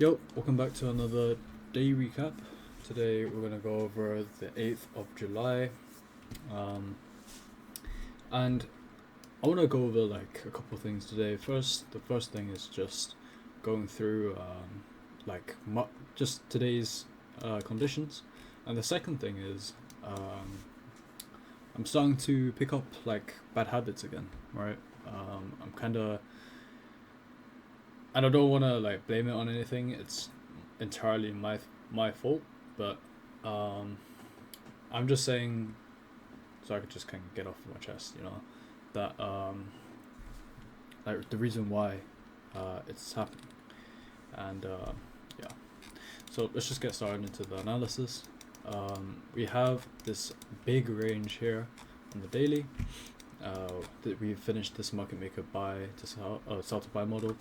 Yo, welcome back to another day recap. Today we're gonna go over the 8th of July, um, and I want to go over like a couple of things today. The first thing is just going through just today's conditions, and the second thing is I'm starting to pick up like bad habits again, right? I'm kind of, and I don't want to like blame it on anything. It's entirely my fault, but um, I'm just saying so I could just kind of get off my chest, that like the reason why it's happening, and yeah. So let's just get started into the analysis. We have this big range here on the daily. That we finished this market maker buy to sell to buy model,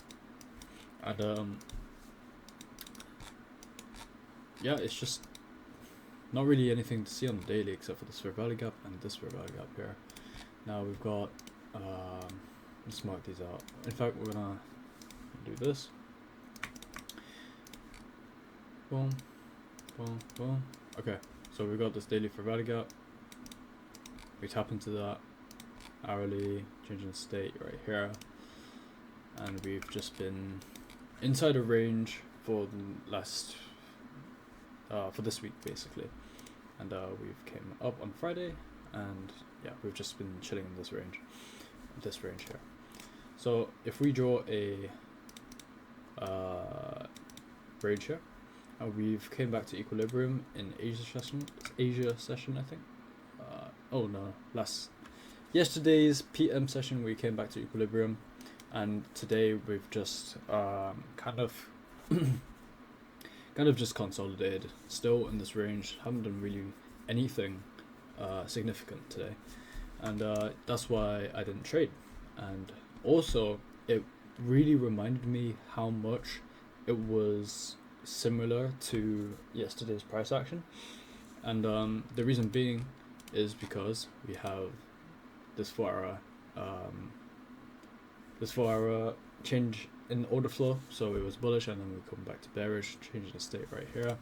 and yeah, it's just not really anything to see on the daily except for this fair value gap and this fair value gap here. Now we've got let's mark these out. In fact, we're gonna do this. Boom, boom, boom. Okay, so we got this daily fair value gap. We tap into that hourly, changing the state right here, and we've just been inside a range for the last for this week basically, and we've came up on Friday, and yeah, we've just been chilling in this range here. So if we draw a range here, we've came back to equilibrium in Asia session I think. Oh no, yesterday's PM session we came back to equilibrium, and today we've just kind of just consolidated still in this range. Haven't done really anything significant today, and that's why I didn't trade. And also it really reminded me how much it was similar to yesterday's price action, and the reason being is because we have this 4-hour change in order flow. So it was bullish, and then we come back to bearish, changing the state right here,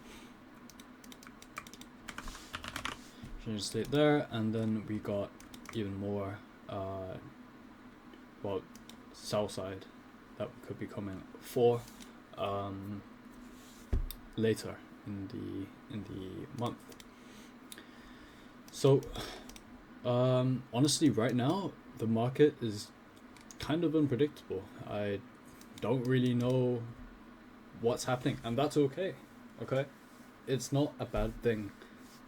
change the state there, and then we got even more sell side that could be coming for later in the month. So honestly, right now the market is kind of unpredictable. I don't really know what's happening, and that's okay. It's not a bad thing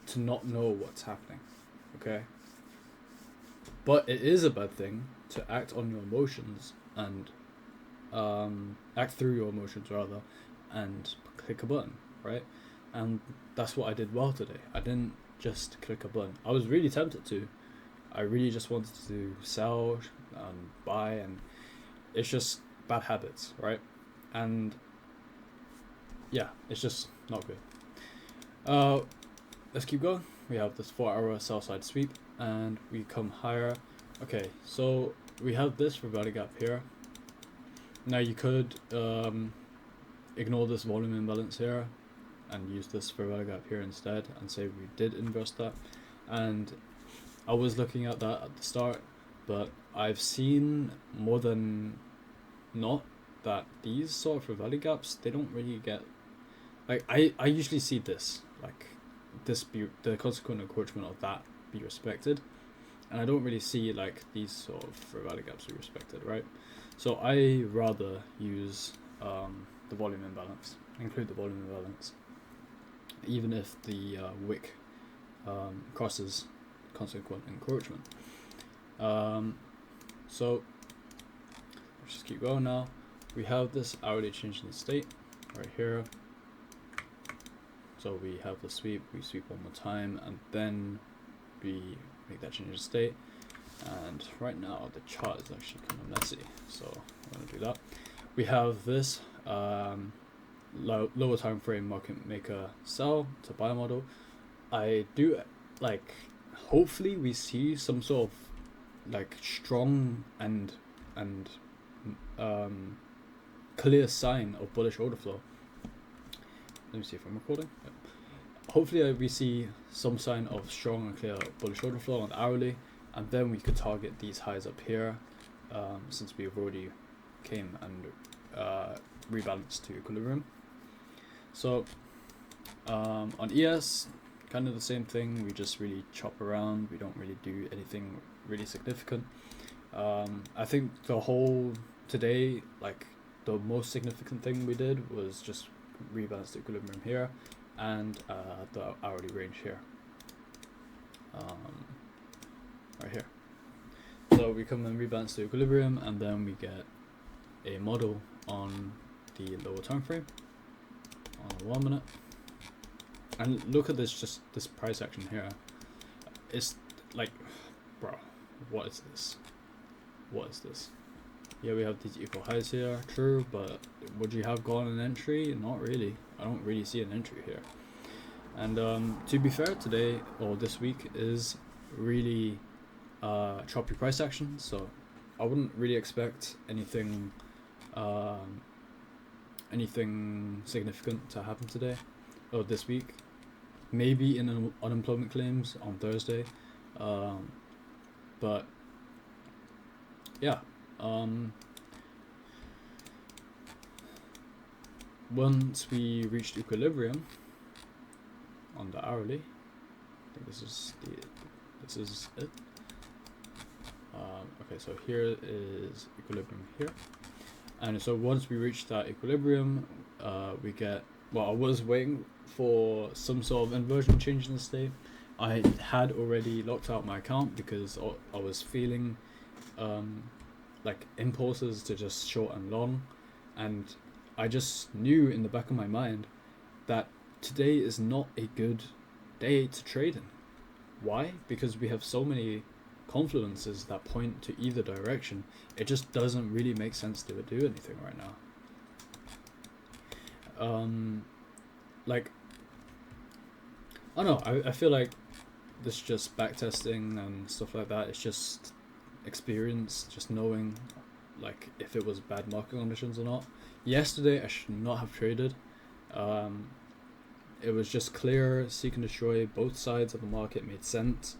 to not know what's happening, okay? But it is a bad thing to act on your emotions and act through your emotions rather, and click a button, right? And that's what I did well today. I didn't just click a button. I was really tempted to. I really just wanted to sell and buy, and it's just bad habits, right? And yeah, it's just not good. Let's keep going. We have this 4-hour sell side sweep, and we come higher. Okay, so we have this for value gap here. Now you could ignore this volume imbalance here and use this for value gap here instead, and say we did inverse that. And I was looking at that at the start, but I've seen more than not that these sort of value gaps, they don't really get, like, I usually see this, like, this be the consequent encroachment of that be respected, and I don't really see like these sort of value gaps be respected, right? So I rather use the volume imbalance, include the volume imbalance, even if the wick crosses consequent encroachment. So let's just keep going now. We have this hourly change in state right here. So we have the sweep, we sweep one more time, and then we make that change in state. And right now the chart is actually kind of messy, so I'm going to do that. We have this lower time frame market maker sell to buy model. I do like, hopefully we see some sort of like strong and clear sign of bullish order flow. let me see if I'm recording. Yep. Hopefully we see some sign of strong and clear bullish order flow on the hourly, and then we could target these highs up here, since we've already came and rebalanced to equilibrium. So on ES, kind of the same thing. We just really chop around. We don't really do anything really significant. I think the whole today, like the most significant thing we did was just rebalance the equilibrium here and the hourly range here, right here. So we come and rebalance the equilibrium, and then we get a model on the lower time frame on 1 minute. And look at this, just this price action here. It's like, bro, what is this? What is this? Yeah, we have these equal highs here, true, but would you have gone an entry? Not really. I don't really see an entry here. And to be fair, today or this week is really choppy price action, so I wouldn't really expect anything significant to happen today or this week. Maybe in unemployment claims on Thursday, but yeah. Once we reached equilibrium on the hourly, I think this is it. Okay, so here is equilibrium here, and so once we reach that equilibrium, we get, well, I was waiting for some sort of inversion change in the state. I had already locked out my account because I was feeling like impulses to just short and long, and I just knew in the back of my mind that today is not a good day to trade in. Why? Because we have so many confluences that point to either direction. It just doesn't really make sense to do anything right now. Like, I don't know, I feel like this just backtesting and stuff like that. It's just experience, just knowing like if it was bad market conditions or not. Yesterday I should not have traded. It was just clear, seek and destroy. Both sides of the market made sense,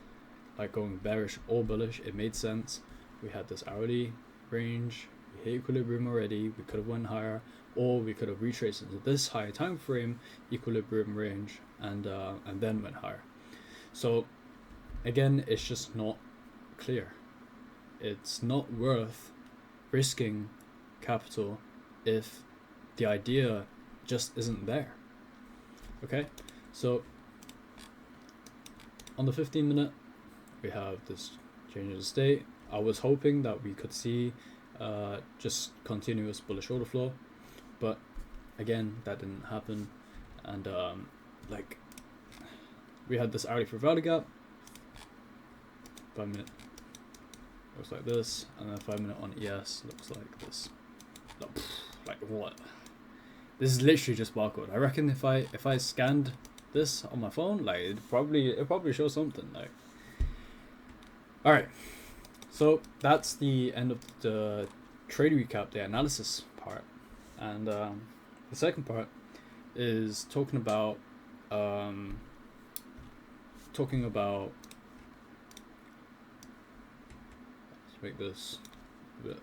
like going bearish or bullish, it made sense. We had this hourly range, we hit equilibrium already, we could have went higher, or we could have retraced into this higher time frame equilibrium range and then went higher. So again, it's just not clear. It's not worth risking capital if the idea just isn't there. Okay, so on the 15 minute we have this change of the state. I was hoping that we could see just continuous bullish order flow, but again that didn't happen. And like we had this hourly for value gap, 5 minute looks like this, and then 5 minute on ES looks like this. Like what? This is literally just barcode. I reckon if I scanned this on my phone, like it probably shows something. Like, all right, so that's the end of the trade recap, the analysis part, and the second part is talking about let's make this a bit.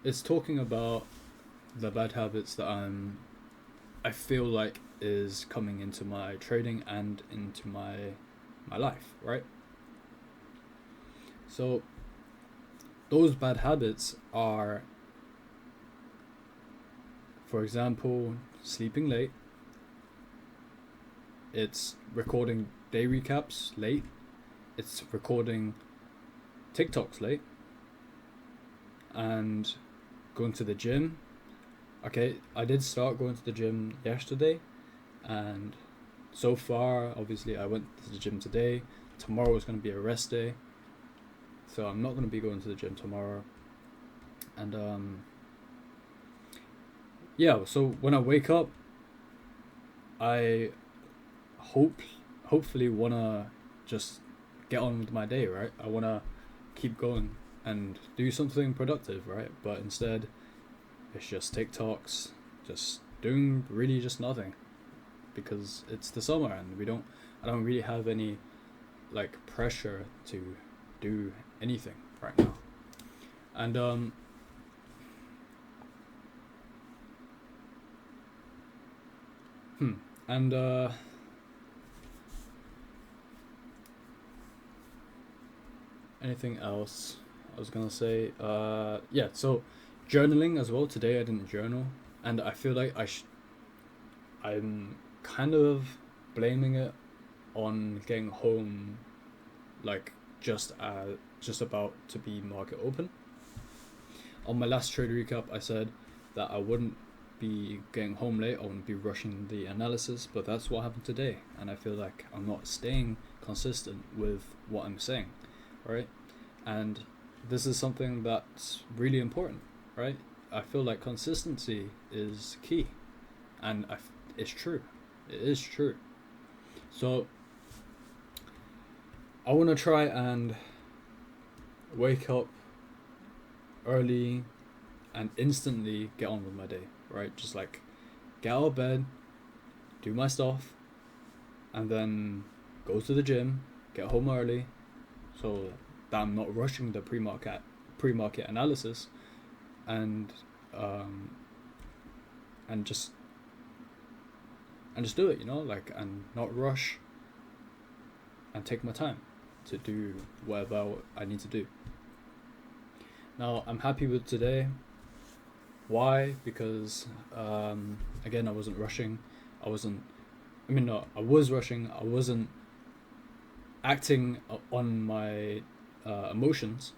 It's talking about the bad habits that I feel like is coming into my trading and into my life, right? So those bad habits are, for example, sleeping late. It's recording day recaps late. It's recording TikToks late. And going to the gym. Okay, I did start going to the gym yesterday, and so far, obviously, I went to the gym today. Tomorrow is going to be a rest day, so I'm not going to be going to the gym tomorrow. And yeah, so when I wake up, I hopefully want to just get on with my day, right? I want to keep going and do something productive, right? But instead, it's just TikToks, just doing really just nothing, because it's the summer and I don't really have any like pressure to do anything right now. And and anything else I was gonna say? Yeah, so journaling as well. Today I didn't journal, and I feel like I'm kind of blaming it on getting home, like just about to be market open. On my last trade recap, I said that I wouldn't be getting home late. I wouldn't be rushing the analysis, but that's what happened today, and I feel like I'm not staying consistent with what I'm saying, right? And this is something that's really important, right? I feel like consistency is key, and it's true. It is true. So I want to try and wake up early and instantly get on with my day, right? Just like get out of bed, do my stuff, and then go to the gym, get home early, so that I'm not rushing the pre-market analysis, and just do it, like, and not rush, and take my time to do whatever I need to do. Now I'm happy with today. Why? Because again, I wasn't rushing. I was rushing. I wasn't acting on my emotions,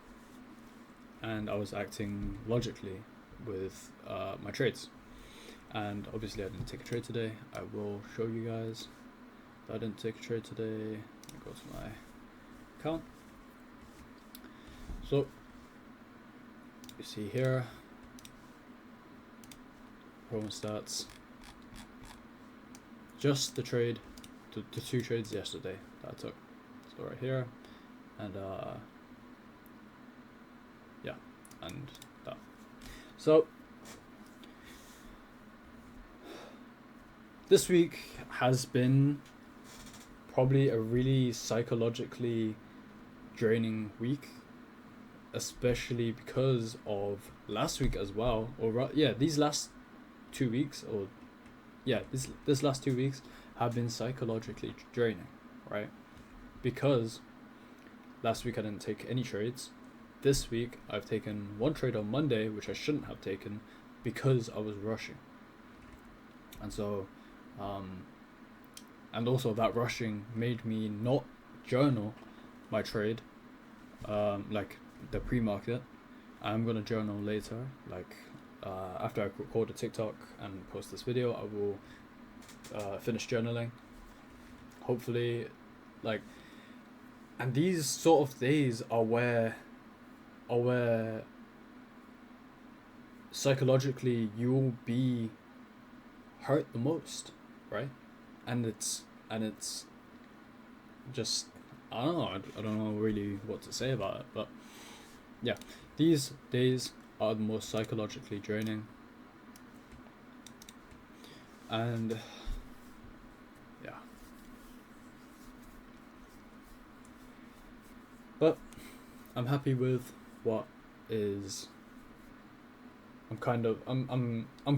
and I was acting logically with my trades. And obviously I didn't take a trade today. I will show you guys that I didn't take a trade today. I'll go to my account. So you see here, promo stats, just the trade, the two trades yesterday that I took. So right here, and yeah, and that. So this week has been probably a really psychologically draining week, especially because of last week as well, these last 2 weeks, this last 2 weeks have been psychologically draining, right? Because last week I didn't take any trades. This week I've taken one trade on Monday, which I shouldn't have taken because I was rushing. And so and also that rushing made me not journal my trade, like the pre-market. I'm gonna journal later, like after I record a TikTok and post this video. I will finish journaling, hopefully, like. And these sort of days are where psychologically you'll be hurt the most, right? And it's just, I don't know, I don't know really what to say about it, but yeah, these days are the most psychologically draining. And yeah, but I'm happy with what is. I'm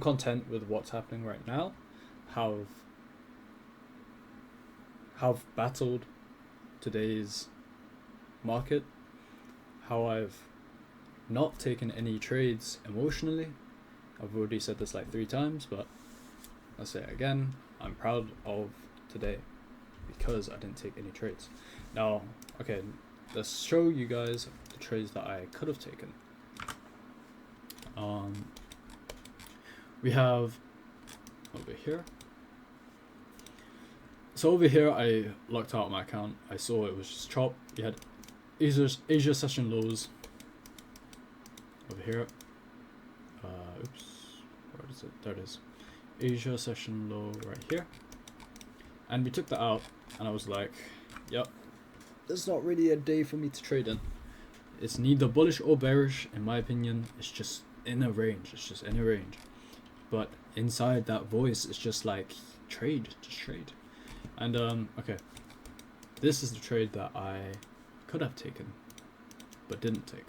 content with what's happening right now. How I've battled today's market, how I've not taken any trades emotionally. I've already said this like 3 times, but I'll say it again. I'm proud of today because I didn't take any trades. Now, okay, let's show you guys the trades that I could have taken. We have over here. So over here, I locked out my account. I saw it was just chop. You had Asia session lows over here. Oops, where is it? There it is. Asia session low right here. And we took that out, and I was like, yep, this is not really a day for me to trade in. It's neither bullish or bearish, in my opinion. It's just in a range. It's just in a range. but inside that voice it's just like trade, just trade. And okay, this is the trade that I could have taken but didn't take,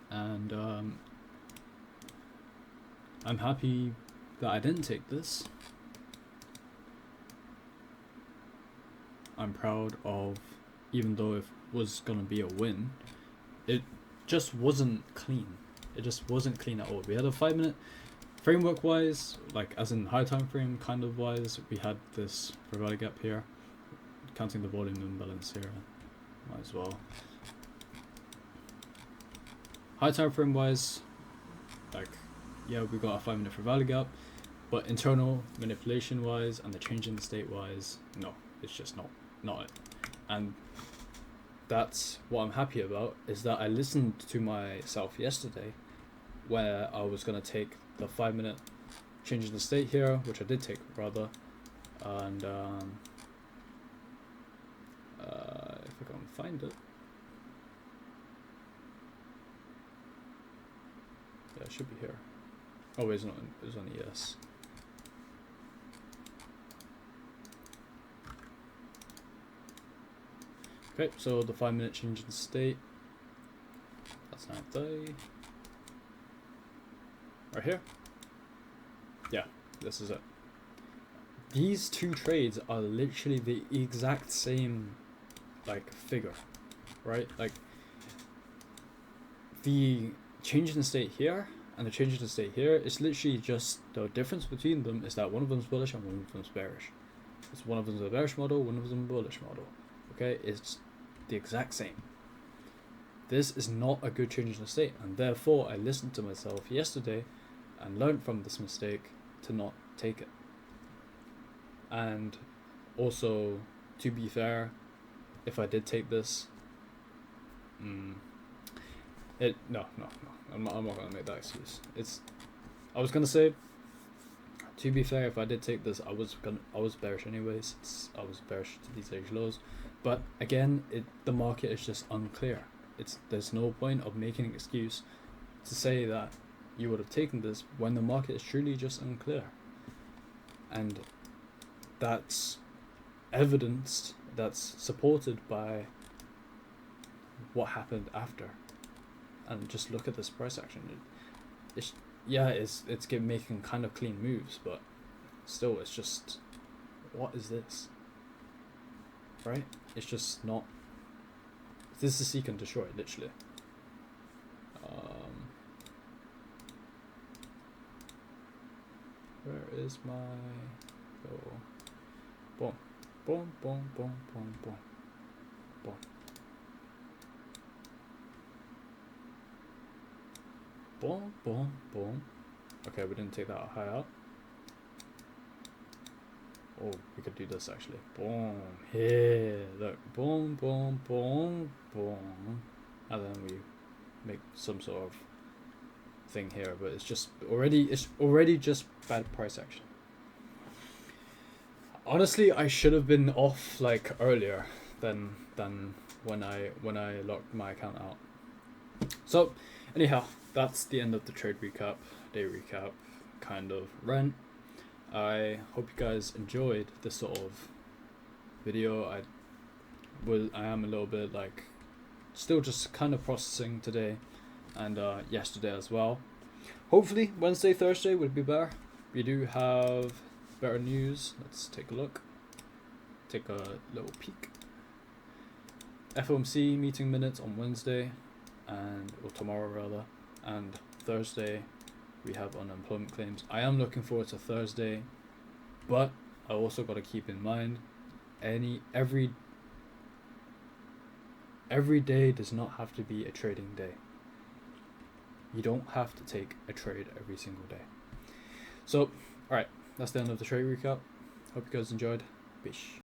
and I'm happy that I didn't take this. I'm proud of, even though it was gonna be a win, it just wasn't clean. It just wasn't clean at all. We had a 5 minute framework wise, like as in high time frame kind of wise, we had this value gap here, counting the volume imbalance here, might as well. High time frame wise, like, yeah, we got a 5 minute value gap, but internal manipulation wise and the change in the state wise, no, it's just not it. And that's what I'm happy about, is that I listened to myself yesterday where I was going to take the 5 minute change in the state here, which I did take rather, and if I can find it, yeah, it should be here. Oh, it's not. It's on ES. Okay, so the 5 minute change in state. That's not the. Right here. Yeah, this is it. These two trades are literally the exact same, like, figure, right? Like, the change in state here and the change in state here is literally just, the difference between them is that one of them's bullish and one of them's bearish. It's one of them's a bearish model, one of them's a bullish model. Okay, it's the exact same. This is not a good change in state, and therefore I listened to myself yesterday and learned from this mistake to not take it. And also, to be fair, if I did take this, no, I'm not gonna make that excuse. I was gonna say, to be fair, if I did take this, I was bearish anyways. I was bearish to these age lows, but again, the market is just unclear. There's no point of making an excuse to say that you would have taken this when the market is truly just unclear, and that's evidenced, that's supported by what happened after. And just look at this price action. It's making kind of clean moves, but still, it's just, what is this? Right? It's just not. This is seek and destroy, literally. Where is my? Oh, boom, boom, boom, boom, boom, boom, boom. Boom, boom, boom. Okay, we didn't take that high out. Oh, we could do this actually. Boom, here, look. Boom, boom, boom, boom. And then we make some sort of thing here, but it's already just bad price action. Honestly, I should have been off like earlier than when I locked my account out. So anyhow, that's the end of the trade recap, day recap kind of rant. I hope you guys enjoyed this sort of video. I am a little bit like still just kind of processing today and yesterday as well. Hopefully Wednesday, Thursday would be better. We do have better news. Let's take a look. Take a little peek. FOMC meeting minutes on Wednesday or tomorrow rather, and Thursday we have unemployment claims. I am looking forward to Thursday, but I also got to keep in mind every day does not have to be a trading day. You don't have to take a trade every single day. So, alright, that's the end of the trade recap. Hope you guys enjoyed. Peace.